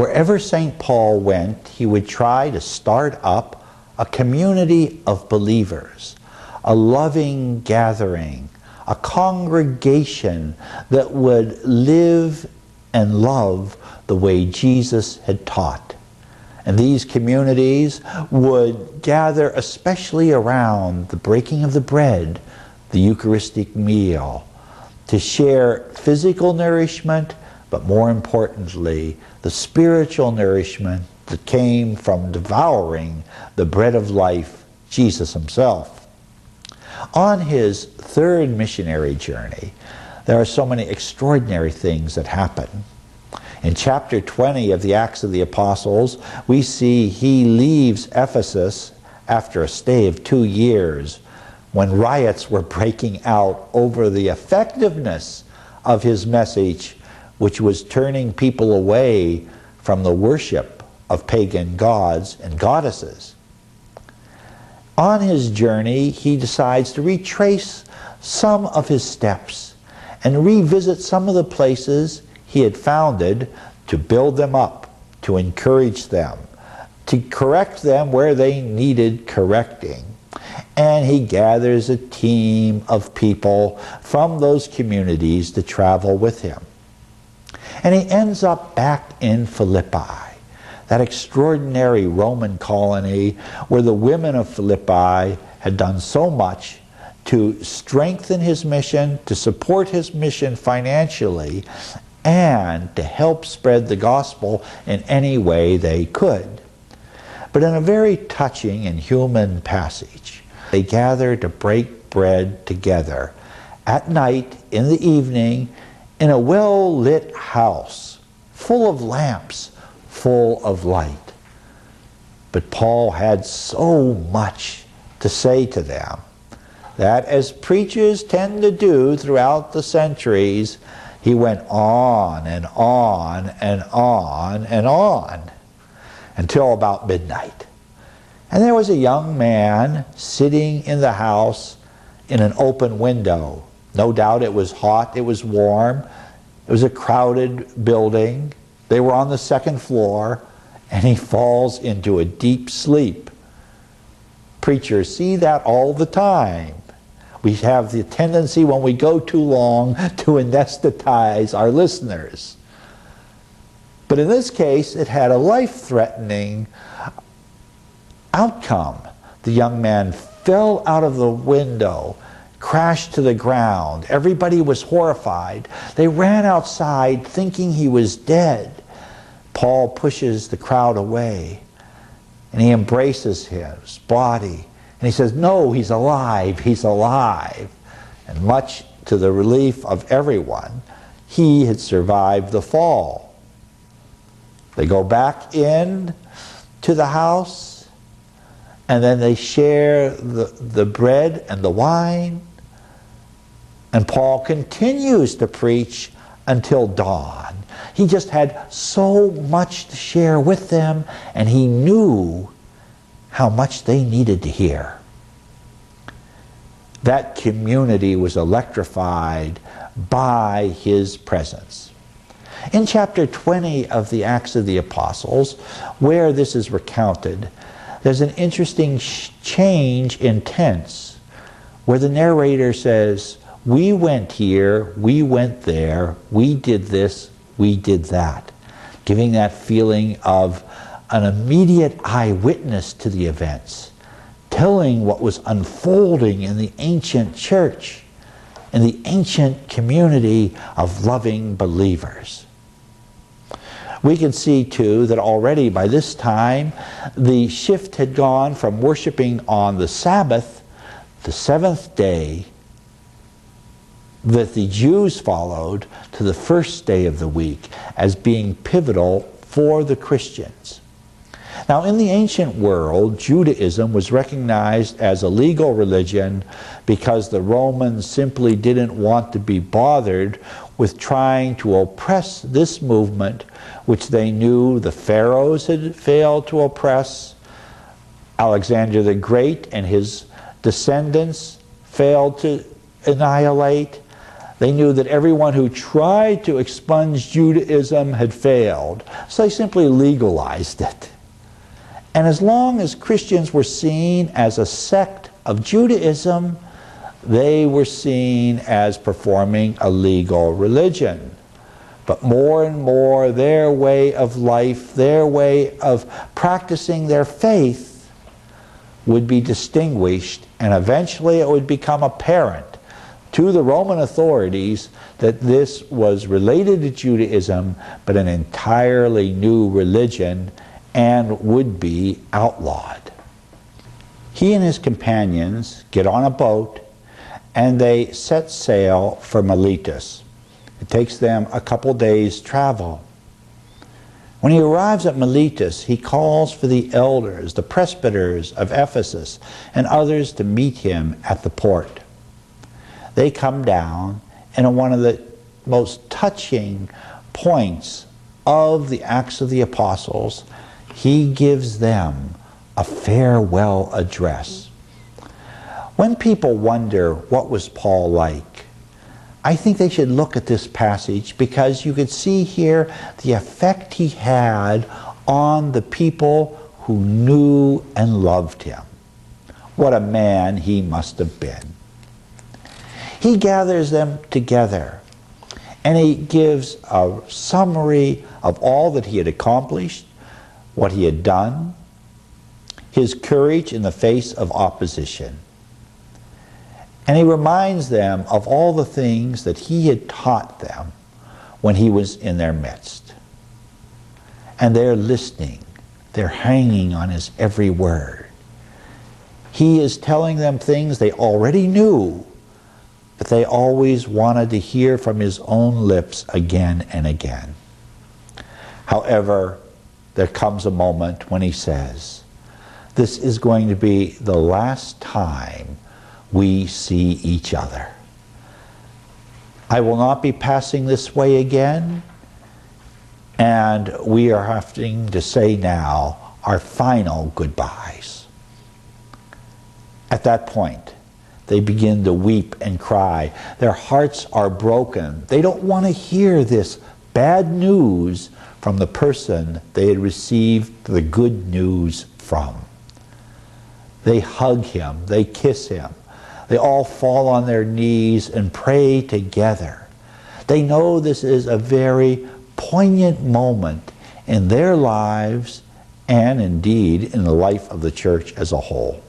Wherever St. Paul went, he would try to start up a community of believers, a loving gathering, a congregation that would live and love the way Jesus had taught. And these communities would gather especially around the breaking of the bread, the Eucharistic meal, to share physical nourishment, but more importantly, the spiritual nourishment that came from devouring the bread of life, Jesus himself. On his third missionary journey, there are so many extraordinary things that happen. In chapter 20 of the Acts of the Apostles, we see he leaves Ephesus after a stay of 2 years when riots were breaking out over the effectiveness of his message, which was turning people away from the worship of pagan gods and goddesses. On his journey, he decides to retrace some of his steps and revisit some of the places he had founded to build them up, to encourage them, to correct them where they needed correcting. And he gathers a team of people from those communities to travel with him. And he ends up back in Philippi, that extraordinary Roman colony where the women of Philippi had done so much to strengthen his mission, to support his mission financially, and to help spread the gospel in any way they could. But in a very touching and human passage, they gather to break bread together at night, in the evening, in a well-lit house, full of lamps, full of light. But Paul had so much to say to them that, as preachers tend to do throughout the centuries, he went on and on and on and on until about midnight. And there was a young man sitting in the house in an open window. No doubt it was hot, it was warm, it was a crowded building. They were on the second floor, and he falls into a deep sleep. Preachers see that all the time. We have the tendency when we go too long to anesthetize our listeners. But in this case, it had a life-threatening outcome. The young man fell out of the window, crashed to the ground. Everybody was horrified. They ran outside thinking he was dead. Paul pushes the crowd away, and he embraces his body. And he says, no, he's alive, he's alive. And much to the relief of everyone, he had survived the fall. They go back in to the house, and then they share the bread and the wine. And Paul continues to preach until dawn. He just had so much to share with them, and he knew how much they needed to hear. That community was electrified by his presence. In chapter 20 of the Acts of the Apostles, where this is recounted, there's an interesting change in tense, where the narrator says, we went here, we went there, we did this, we did that, giving that feeling of an immediate eyewitness to the events, telling what was unfolding in the ancient church, in the ancient community of loving believers. We can see too that already by this time the shift had gone from worshiping on the Sabbath, the seventh day, that the Jews followed, to the first day of the week as being pivotal for the Christians. Now, in the ancient world, Judaism was recognized as a legal religion because the Romans simply didn't want to be bothered with trying to oppress this movement, which they knew the pharaohs had failed to oppress. Alexander the Great and his descendants failed to annihilate. They knew that everyone who tried to expunge Judaism had failed, so they simply legalized it. And as long as Christians were seen as a sect of Judaism, they were seen as performing a legal religion. But more and more, their way of life, their way of practicing their faith would be distinguished, and eventually it would become apparent to the Roman authorities that this was related to Judaism, but an entirely new religion, and would be outlawed. He and his companions get on a boat and they set sail for Miletus. It takes them a couple days' travel. When he arrives at Miletus, he calls for the elders, the presbyters of Ephesus, and others to meet him at the port. They come down, and in one of the most touching points of the Acts of the Apostles, he gives them a farewell address. When people wonder what was Paul like, I think they should look at this passage, because you could see here the effect he had on the people who knew and loved him. What a man he must have been. He gathers them together, and he gives a summary of all that he had accomplished, what he had done, his courage in the face of opposition. And he reminds them of all the things that he had taught them when he was in their midst. And they're listening. They're hanging on his every word. He is telling them things they already knew, but they always wanted to hear from his own lips again and again. However, there comes a moment when he says, this is going to be the last time we see each other. I will not be passing this way again, and we are having to say now our final goodbyes. At that point, they begin to weep and cry. Their hearts are broken. They don't want to hear this bad news from the person they had received the good news from. They hug him. They kiss him. They all fall on their knees and pray together. They know this is a very poignant moment in their lives, and indeed in the life of the church as a whole.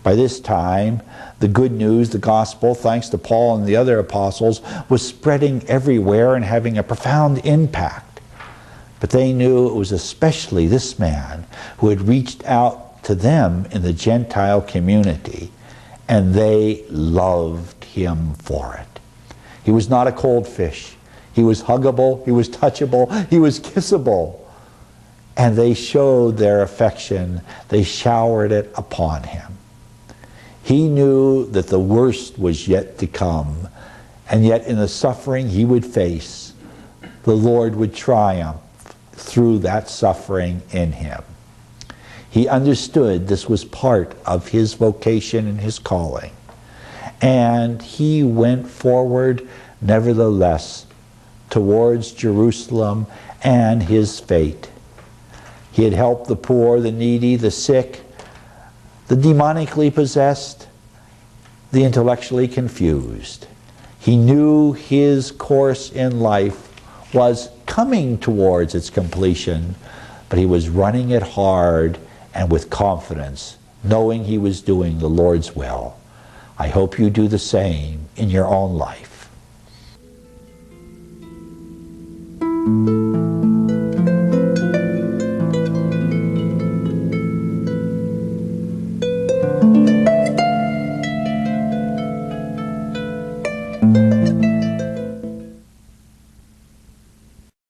By this time, the good news, the gospel, thanks to Paul and the other apostles, was spreading everywhere and having a profound impact. But they knew it was especially this man who had reached out to them in the Gentile community, and they loved him for it. He was not a cold fish. He was huggable, he was touchable, he was kissable. And they showed their affection. They showered it upon him. He knew that the worst was yet to come, and yet in the suffering he would face, the Lord would triumph through that suffering in him. He understood this was part of his vocation and his calling, and he went forward nevertheless towards Jerusalem and his fate. He had helped the poor, the needy, the sick, the demonically possessed, the intellectually confused. He knew his course in life was coming towards its completion, but he was running it hard and with confidence, knowing he was doing the Lord's will. I hope you do the same in your own life.